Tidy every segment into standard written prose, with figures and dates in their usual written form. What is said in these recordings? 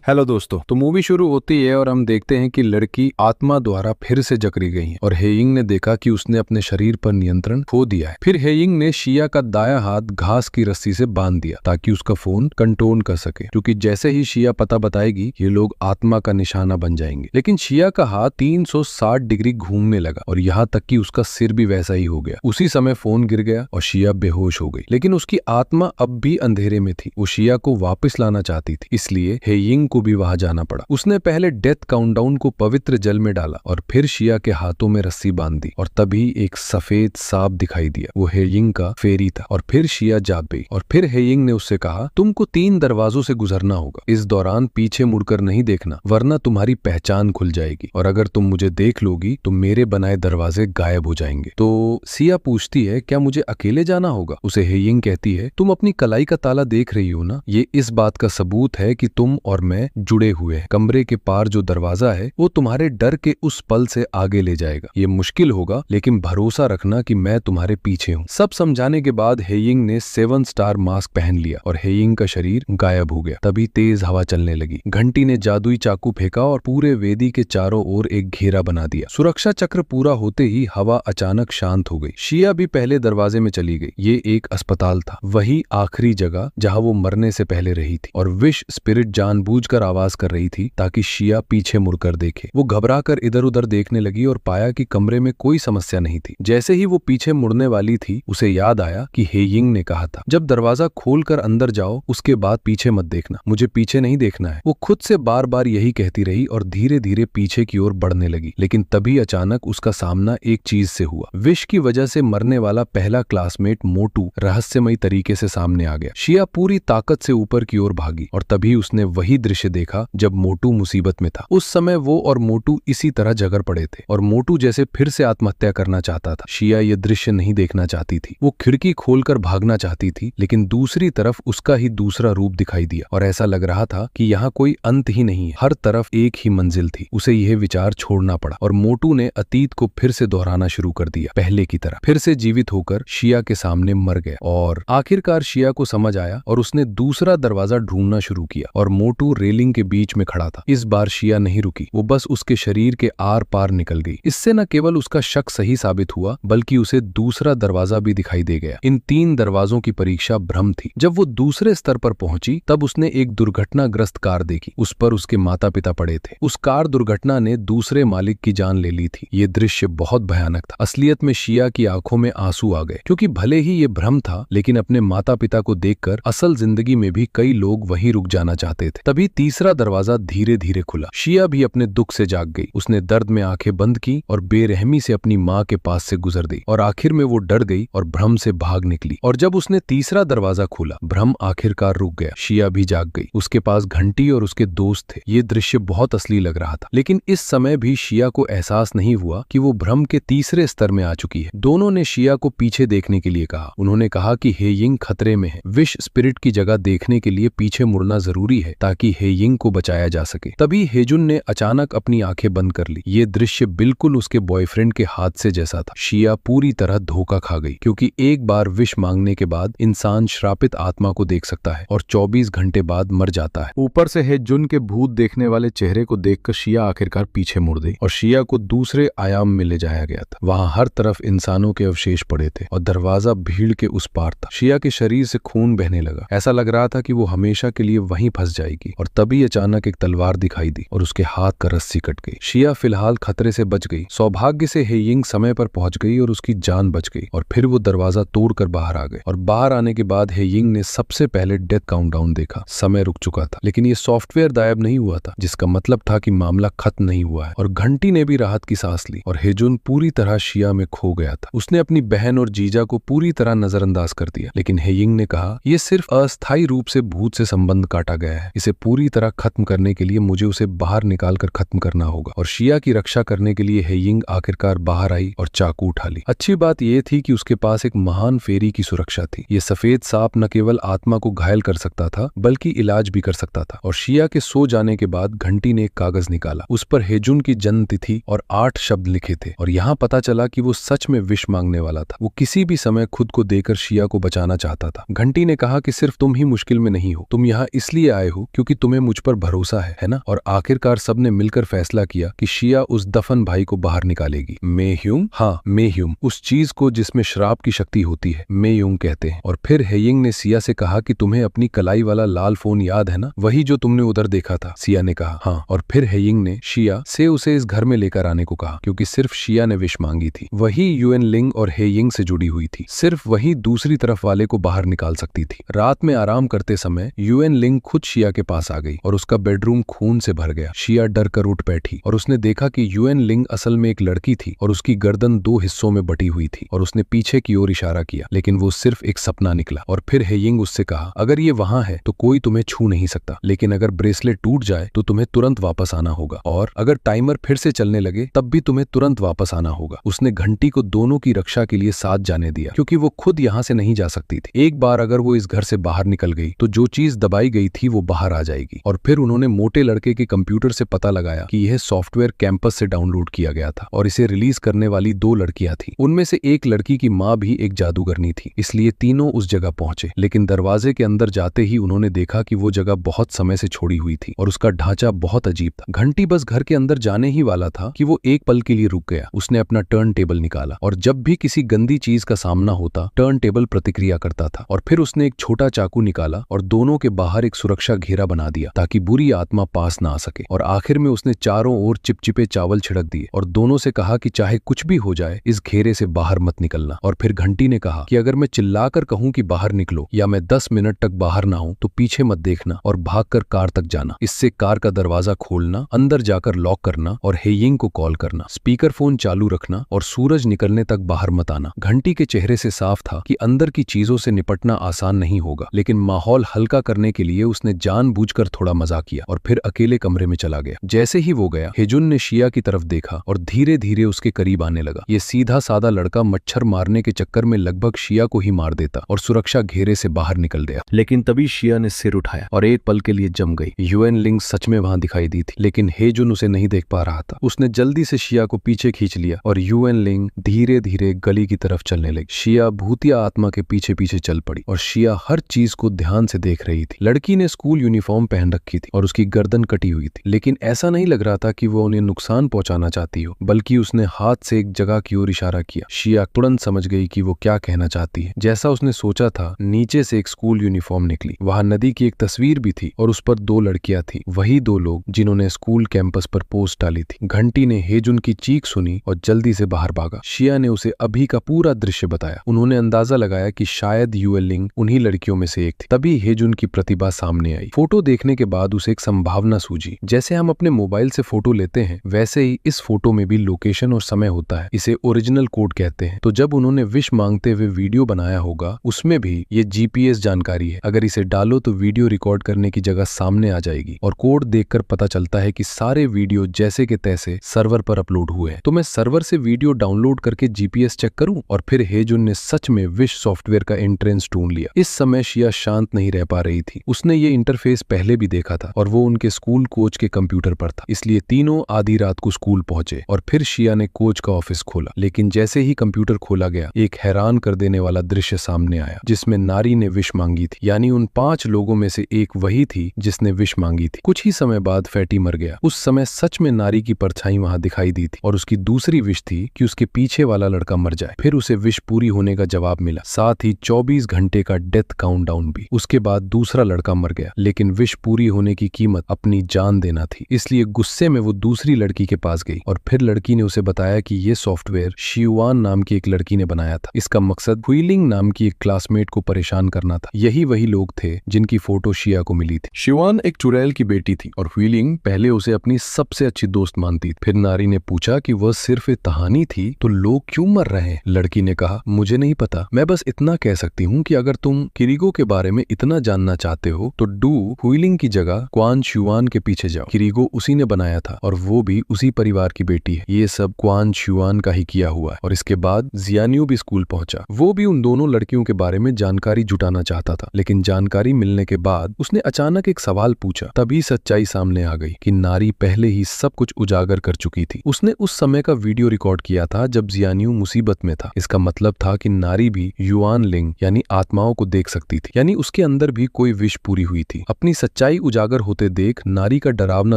Hello दोस्तों। तो movie शुरू होती है और हम देखते हैं कि लड़की आत्मा द्वारा फिर से जकड़ी गई है और हेयिंग ने देखा कि उसने अपने शरीर पर नियंत्रण खो दिया है। फिर हेयिंग ने शिया का दायां हाथ घास की रस्सी से बांध दिया ताकि उसका फोन कंट्रोल कर सके, क्योंकि जैसे ही शिया पता बताएगी ये लोग आत्मा का निशाना बन जाएंगे। लेकिन शिया का हाथ 360 डिग्री घूमने लगा और यहाँ तक कि उसका सिर भी वैसा ही हो गया। उसी समय फोन गिर गया और शिया बेहोश हो गई। लेकिन उसकी आत्मा अब भी अंधेरे में थी। वो शिया को वापस लाना चाहती थी, इसलिए हेयिंग को भी वहां जाना पड़ा। उसने पहले डेथ काउंटडाउन को पवित्र जल में डाला और फिर शिया के हाथों में रस्सी बांध दी और तभी एक सफेद सांप दिखाई दिया। वो हेयिंग का फेरी था और फिर शिया जाग गई और फिर हेयिंग ने उससे कहा, तुमको 3 दरवाजों से गुजरना होगा। इस दौरान पीछे मुड़कर नहीं देखना, वरना तुम्हारी पहचान खुल जाएगी और अगर तुम मुझे देख लोगी तो मेरे बनाए दरवाजे गायब हो जाएंगे। तो सिया पूछती है, क्या मुझे अकेले जाना होगा? उसे हेयिंग कहती है, तुम अपनी कलाई का ताला देख रही हो ना, ये इस बात का सबूत है कि तुम और मैं जुड़े हुए हैं। कमरे के पार जो दरवाजा है वो तुम्हारे डर के उस पल से आगे ले जाएगा। ये मुश्किल होगा, लेकिन भरोसा रखना कि मैं तुम्हारे पीछे हूँ। सब समझाने के बाद हेयिंग ने 7 स्टार मास्क पहन लिया और हेयिंग का शरीर गायब हो गया। तभी तेज हवा चलने लगी। घंटी ने जादुई चाकू फेंका और पूरे वेदी के चारों ओर एक घेरा बना दिया। सुरक्षा चक्र पूरा होते ही हवा अचानक शांत हो गई। शिया भी पहले दरवाजे में चली गई। ये एक अस्पताल था, वही आखिरी जगह जहाँ वो मरने से पहले रही थी और विश स्पिरिट जानबूझकर आवाज कर रही थी ताकि शिया पीछे मुड़कर देखे। वो घबराकर इधर उधर देखने लगी और पाया कि कमरे में कोई समस्या नहीं थी। जैसे ही वो पीछे मुड़ने वाली थी, उसे याद आया कि हेयिंग ने कहा था, जब दरवाजा खोलकर अंदर जाओ उसके बाद पीछे मत देखना, मुझे पीछे नहीं देखना है। वो खुद से बार बार यही कहती रही और धीरे धीरे पीछे की ओर बढ़ने लगी। लेकिन तभी अचानक उसका सामना एक चीज से हुआ। विश की वजह से मरने वाला पहला क्लासमेट मोटू रहस्यमयी तरीके से सामने आ गया। शिया पूरी ताकत से ऊपर की ओर भागी और तभी उसने वही दृश्य देखा जब मोटू मुसीबत में था। उस समय वो और मोटू इसी तरह झगड़ पड़े थे और मोटू जैसे फिर से आत्महत्या करना चाहता था। शिया ये दृश्य नहीं देखना चाहती थी। वो खिड़की खोलकर भागना चाहती थी, लेकिन दूसरी तरफ उसका ही दूसरा रूप दिखाई दिया और ऐसा लग रहा था कि यहाँ कोई अंत ही नहीं है, हर तरफ एक ही मंजिल थी। उसे यह विचार छोड़ना पड़ा और मोटू ने अतीत को फिर से दोहराना शुरू कर दिया, पहले की तरह फिर से जीवित होकर शिया के सामने मर गया। और आखिरकार शिया को समझ आया और उसने दूसरा दरवाजा ढूंढना शुरू किया और मोटू रेलिंग के बीच में खड़ा था। इस बार शिया नहीं रुकी, वो बस उसके शरीर के आर पार निकल गई। इससे न केवल उसका शक सही साबित हुआ, बल्कि उसे दूसरा दरवाजा भी दिखाई दे गया। इन 3 दरवाजों की परीक्षा भ्रम थी। जब वो दूसरे स्तर पर पहुंची तब उसने एक दुर्घटनाग्रस्त कार देखी। उस पर उसके माता पिता पड़े थे। उस कार दुर्घटना ने दूसरे मालिक की जान ले ली थी। ये दृश्य बहुत भयानक था। असलियत में शिया की आंखों में आंसू आ गए, क्योंकि भले ही ये भ्रम था, लेकिन अपने माता पिता को देखकर असल जिंदगी में भी कई लोग वहीं रुक जाना चाहते थे। तभी तीसरा दरवाजा धीरे धीरे खुला। शिया भी अपने दुख से जाग गई। उसने दर्द में आंखें बंद की और बेरहमी से अपनी माँ के पास से गुजर दी और आखिर में वो डर गई और भ्रम से भाग निकली। और जब उसने तीसरा दरवाजा खोला, भ्रम आखिरकार रुक गया। शिया भी जाग गई। उसके पास घंटी और उसके दोस्त थे। ये दृश्य बहुत असली लग रहा था, लेकिन इस समय भी शिया को एहसास नहीं हुआ कि वो भ्रम के तीसरे स्तर में आ चुकी है। दोनों ने शिया को पीछे देखने के लिए कहा। उन्होंने कहा कि हेयिंग खतरे में है। विश स्पिरिट की जगह देखने के लिए पीछे मुड़ना जरूरी है ताकि हेयिंग को बचाया जा सके। तभी हेजुन ने अचानक अपनी आंखें बंद कर ली। ये दृश्य बिल्कुल उसके बॉयफ्रेंड के हादसे जैसा था। शिया पूरी तरह धोखा खा गई, क्योंकि एक बार विश मांगने के बाद इंसान श्रापित आत्मा को देख सकता है और 24 घंटे बाद मर जाता है। ऊपर से हेजुन के भूत देखने वाले चेहरे को देखकर शिया आखिरकार पीछे मुड़ गई और शिया को दूसरे आयाम में ले जाया गया था। वहां हर तरफ इंसानों के अवशेष पड़े थे और दरवाजा भीड़ के उस पार था। शिया के शरीर से खून बहने लगा। ऐसा लग रहा था कि वो हमेशा के लिए वहीं फंस जाएगी। और तभी अचानक एक तलवार दिखाई दी और उसके हाथ का रस्सी कट गई। शिया फिलहाल खतरे से बच गई। सौभाग्य से हेयिंग समय पर पहुंच गई और उसकी जान बच गई और फिर वो दरवाजा तोड़कर बाहर आ गए। और बाहर आने के बाद हेयिंग ने सबसे पहले डेथ काउंटडाउन देखा। समय रुक चुका था, लेकिन ये सॉफ्टवेयर गायब नहीं हुआ था, जिसका मतलब था कि मामला खत्म नहीं हुआ है। और घंटी ने भी राहत की सांस ली और हेजुन पूरी तरह शिया में खो गया था। उसने अपनी बहन और जीजा को पूरी तरह नजरअंदाज कर दिया, लेकिन हेयिंग ने कहा, यह सिर्फ अस्थायी रूप से भूत से संबंध काटा गया है। इसे पूरी तरह खत्म करने के लिए मुझे उसे बाहर निकाल कर खत्म करना होगा। और शिया की रक्षा करने के लिए हेयिंग आखिरकार बाहर आई और चाकू उठा ली। अच्छी बात यह थी कि उसके पास एक महान फेरी की सुरक्षा थी। ये सफेद सांप न केवल आत्मा को घायल कर सकता था, बल्कि इलाज भी कर सकता था। और शिया के सो जाने के बाद घंटी ने एक कागज निकाला। उस पर हेजुन की जन्म तिथि और 8 शब्द लिखे थे और यहाँ पता चला कि वो सच में विश मांगने वाला था। वो किसी भी समय खुद को देकर शिया को बचाना चाहता था। घंटी ने कहा कि सिर्फ तुम ही मुश्किल में नहीं हो, तुम यहाँ इसलिए आए हो क्योंकि तुम्हें तुम्हें मुझ पर भरोसा है ना? और आखिरकार सबने मिलकर फैसला किया कि शिया उस दफन भाई को बाहर निकालेगी। मेह्युम, हाँ मेह्युम, उस चीज को जिसमें श्राप की शक्ति होती है, मेह्युम कहते हैं। और फिर हेयिंग ने सिया से कहा कि तुम्हें अपनी कलाई वाला लाल फोन याद है ना, वही जो तुमने उधर देखा था? सिया ने कहा हाँ। और फिर हेयिंग ने शिया से उसे इस घर में लेकर आने को कहा, क्योंकि सिर्फ शिया ने विश मांगी थी। वही युएन लिंग और हेयिंग से जुड़ी हुई थी, सिर्फ वही दूसरी तरफ वाले को बाहर निकाल सकती थी। रात में आराम करते समय युएन लिंग खुद शिया के पास आ गई और उसका बेडरूम खून से भर गया। शिया डर कर उठ बैठी और उसने देखा कि युएन लिंग असल में एक लड़की थी और उसकी गर्दन 2 हिस्सों में बटी हुई थी। और उसने पीछे की ओर इशारा किया, लेकिन वो सिर्फ एक सपना निकला। और फिर हेयिंग उससे कहा, अगर ये वहां है तो कोई तुम्हें छू नहीं सकता, लेकिन अगर ब्रेसलेट टूट जाए तो तुम्हें तुरंत वापस आना होगा, और अगर टाइमर फिर से चलने लगे तब भी तुम्हें तुरंत वापस आना होगा। उसने घंटी को दोनों की रक्षा के लिए साथ जाने दिया, क्योंकि वो खुद यहाँ से नहीं जा सकती थी। एक बार अगर वो इस घर से बाहर निकल गई तो जो चीज दबाई गई थी वो बाहर आ जाएगी। और फिर उन्होंने मोटे लड़के के कंप्यूटर से पता लगाया कि यह सॉफ्टवेयर कैंपस से डाउनलोड किया गया था और इसे रिलीज करने वाली 2 लड़कियां थी। उनमें से एक लड़की की माँ भी एक जादूगरनी थी, इसलिए तीनों उस जगह पहुंचे। लेकिन दरवाजे के अंदर जाते ही उन्होंने देखा कि वो जगह बहुत समय से छोड़ी हुई थी और उसका ढांचा बहुत अजीब था। घंटी बस घर के अंदर जाने ही वाला था कि वो एक पल के लिए रुक गया। उसने अपना टर्न टेबल निकाला और जब भी किसी गंदी चीज का सामना होता, टर्न टेबल प्रतिक्रिया करता था। और फिर उसने एक छोटा चाकू निकाला और दोनों के बाहर एक सुरक्षा घेरा बना दिया ताकि बुरी आत्मा पास ना आ सके। और आखिर में उसने चारों ओर चिपचिपे चावल छिड़क दिए और दोनों से कहा कि चाहे कुछ भी हो जाए, इस घेरे से बाहर मत निकलना। और फिर घंटी ने कहा कि अगर मैं चिल्लाकर कहूं कि बाहर निकलो या मैं 10 मिनट तक बाहर ना हूं तो पीछे मत देखना और भागकर कार तक जाना। इससे कार का दरवाजा खोलना, अंदर जाकर लॉक करना और हेयिंग को कॉल करना। स्पीकर फोन चालू रखना और सूरज निकलने तक बाहर मत आना। घंटी के चेहरे से साफ था कि अंदर की चीजों से निपटना आसान नहीं होगा, लेकिन माहौल हल्का करने के लिए उसने जानबूझकर थोड़ा मजाक किया और फिर अकेले कमरे में चला गया। जैसे ही वो गया, हेजुन ने शिया की तरफ देखा और धीरे धीरे उसके करीब आने लगा। ये सीधा सादा लड़का मच्छर मारने के चक्कर में लगभग शिया को ही मार देता और सुरक्षा घेरे से बाहर निकल गया। लेकिन तभी शिया ने सिर उठाया और एक पल के लिए जम गई। युएन लिंग सच में वहां दिखाई दी थी, लेकिन हेजुन उसे नहीं देख पा रहा था। उसने जल्दी से शिया को पीछे खींच लिया और युएन लिंग धीरे धीरे गली की तरफ चलने लगी। शिया भूतिया आत्मा के पीछे पीछे चल पड़ी और शिया हर चीज को ध्यान से देख रही थी। लड़की ने स्कूल यूनिफॉर्म पहन रखी थी और उसकी गर्दन कटी हुई थी, लेकिन ऐसा नहीं लग रहा था कि वो उन्हें नुकसान पहुंचाना चाहती हो, बल्कि उसने हाथ से एक जगह की ओर इशारा किया। शिया तुरंत समझ गई कि वो क्या कहना चाहती है। जैसा उसने सोचा था, नीचे से एक स्कूल यूनिफॉर्म निकली। वहां नदी की एक तस्वीर भी थी और उस पर 2 लड़कियां थी, वही 2 लोग जिन्होंने स्कूल कैंपस पर पोस्ट डाली थी। घंटी ने हेजुन की चीख सुनी और जल्दी से बाहर भागा। शिया ने उसे अभी का पूरा दृश्य बताया। उन्होंने अंदाजा लगाया कि शायद युएन लिंग उन्हीं लड़कियों में से एक थी। तभी हेजुन की प्रतिभा सामने आई। फोटो देखने के बाद उसे एक संभावना सूझी। जैसे हम अपने मोबाइल से फोटो लेते हैं, वैसे ही इस फोटो में भी लोकेशन और समय होता है। इसे ओरिजिनल कोड कहते हैं। तो जब उन्होंने विश मांगते हुए वीडियो बनाया होगा, उसमें भी ये जीपीएस जानकारी है। अगर इसे डालो तो वीडियो रिकॉर्ड करने की जगह सामने आ जाएगी और कोड देखकर पता चलता है कि सारे वीडियो जैसे के तैसे सर्वर पर अपलोड हुए हैं। तो मैं सर्वर से वीडियो डाउनलोड करके जीपीएस चेक करूं? और फिर हेजुन ने सच में विश सॉफ्टवेयर का एंट्रेंस ढूंढ लिया। इस समय शिया शांत नहीं रह पा रही थी। उसने ये इंटरफेस पहले भी देखा था और वो उनके स्कूल कोच के कंप्यूटर पर था, इसलिए तीनों आधी रात को स्कूल पहुंचे। और फिर शिया ने कोच का ऑफिस खोला, लेकिन जैसे ही कंप्यूटर खोला गया, एक हैरान कर देने वाला दृश्य सामने आया, जिसमें नारी ने विश मांगी थी। यानी उन 5 लोगों में से एक वही थी जिसने विश मांगी थी। कुछ ही समय बाद फैटी मर गया। उस समय सच में नारी की परछाई वहां दिखाई दी थी और उसकी दूसरी विश थी कि उसके पीछे वाला लड़का मर जाए। फिर उसे विश पूरी होने का जवाब मिला, साथ ही 24 घंटे का डेथ काउंटडाउन भी। उसके बाद दूसरा लड़का मर गया, लेकिन विश पूरी होने की कीमत अपनी जान देना थी। इसलिए गुस्से में वो दूसरी लड़की के पास गई और फिर लड़की ने उसे बताया कि ये सॉफ्टवेयर शियुआन नाम की एक लड़की ने बनाया था। इसका मकसद हुईलिंग नाम की एक क्लासमेट को परेशान करना था। यही वही लोग थे जिनकी फोटो शिया को मिली थी। शियुआन एक चुड़ैल की बेटी थी और हुईलिंग पहले उसे अपनी सबसे अच्छी दोस्त मानती थी। फिर नारी ने पूछा कि वह सिर्फ एक कहानी थी तो लोग क्यों मर रहे हैं? लड़की ने कहा, मुझे नहीं पता, मैं बस इतना कह सकती हूँ कि अगर तुम किरीगो के बारे में इतना जानना चाहते हो तो डू हुईलिंग की जगह क्वान शुआन के पीछे जाओ। किरीगो उसी ने बनाया था और वो भी उसी परिवार की बेटी है। ये सब क्वान शुआन का ही किया हुआ है। और इसके बाद जियान्यू भी स्कूल पहुंचा। वो भी उन दोनों लड़कियों के बारे में जानकारी जुटाना चाहता था, लेकिन जानकारी मिलने के बाद उसने अचानक एक सवाल पूछा। तभी सच्चाई सामने आ गई कि नारी पहले ही सब कुछ उजागर कर चुकी थी। उसने उस समय का वीडियो रिकॉर्ड किया था जब जियान्यू मुसीबत में था। इसका मतलब था कि नारी भी युआन लिंग यानी आत्माओं को देख सकती थी, यानी उसके अंदर भी कोई विश पूरी हुई थी। अपनी सच्चाई उजागर होते देख नारी का डरावना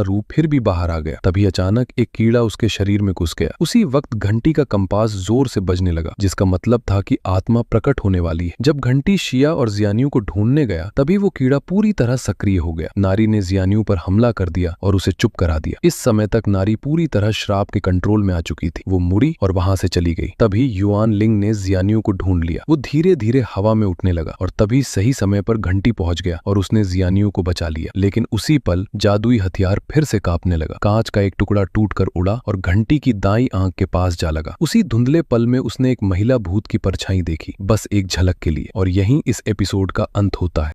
रूप फिर भी बाहर आ गया। तभी अचानक एक कीड़ा उसके शरीर में घुस गया। उसी वक्त घंटी का कंपास जोर से बजने लगा, जिसका मतलब था कि आत्मा प्रकट होने वाली है। जब घंटी शिया और जियानियों को ढूंढने गया तभी वो कीड़ा पूरी तरह सक्रिय हो गया। नारी ने जियानियों पर हमला कर दिया और उसे चुप करा दिया। इस समय तक नारी पूरी तरह श्राप के कंट्रोल में आ चुकी थी। वो मुड़ी और वहां से चली गई। तभी युआन लिंग ने जियानियों को ढूंढ लिया। वो धीरे धीरे हवा में उठने लगा और तभी सही समय पर घंटी पहुंच गया और उसने जियानियों को बचा लिया। लेकिन उसी पल जादुई हथियार फिर से कांपने लगा। कांच का एक टुकड़ा टूटकर उड़ा और घंटी की दाईं आंख के पास जा लगा। उसी धुंधले पल में उसने एक महिला भूत की परछाई देखी, बस एक झलक के लिए। और यहीं इस एपिसोड का अंत होता है।